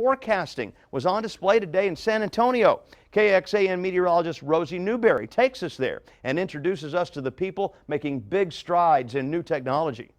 forecasting was on display today in San Antonio. KXAN meteorologist Rosie Newberry takes us there and introduces us to the people making big strides in new technology.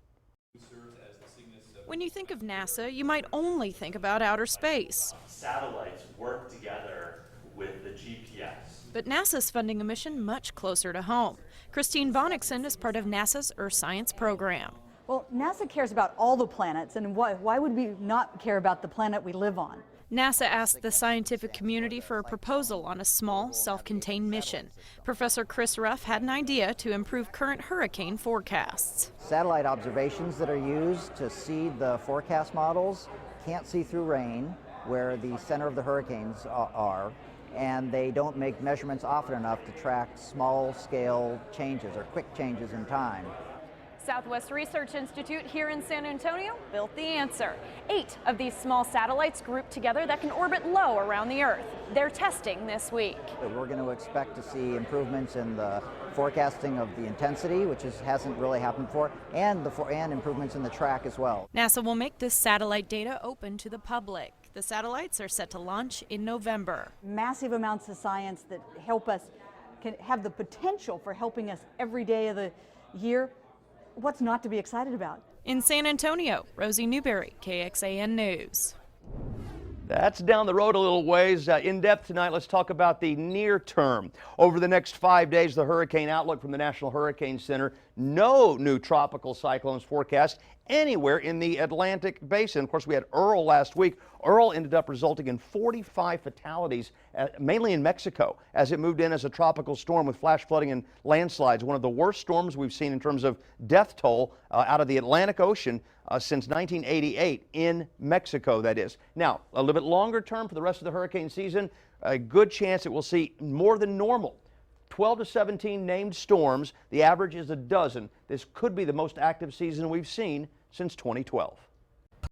When you think of NASA, you might only think about outer space. Satellites work together with the GPS. But NASA's funding a mission much closer to home. Christine Bonnickson is part of NASA's Earth Science program. Well, NASA cares about all the planets, and why would we not care about the planet we live on? NASA asked the scientific community for a proposal on a small, self-contained mission. Professor Chris Ruff had an idea to improve current hurricane forecasts. Satellite observations that are used to seed the forecast models can't see through rain, where the center of the hurricanes are, and they don't make measurements often enough to track small-scale changes or quick changes in time. Southwest Research Institute here in San Antonio built the answer. 8 of these small satellites grouped together that can orbit low around the Earth. They're testing this week. We're going to expect to see improvements in the forecasting of the intensity, which hasn't really happened before, and improvements in the track as well. NASA will make this satellite data open to the public. The satellites are set to launch in November. Massive amounts of science that help us, can have the potential for helping us every day of the year. What's not to be excited about? In San Antonio, Rosie Newberry, KXAN News. That's down the road a little ways. In depth tonight, let's talk about the near term. Over the next 5 days, the hurricane outlook from the National Hurricane Center. No new tropical cyclones forecast anywhere in the Atlantic basin. Of course, we had Earl last week. Earl ended up resulting in 45 fatalities, mainly in Mexico, as it moved in as a tropical storm with flash flooding and landslides. One of the worst storms we've seen in terms of death toll out of the Atlantic Ocean since 1988 in Mexico, that is. Now, a little bit longer term for the rest of the hurricane season, a good chance it will see more than normal. 12 to 17 named storms. The average is a dozen. This could be the most active season we've seen since 2012.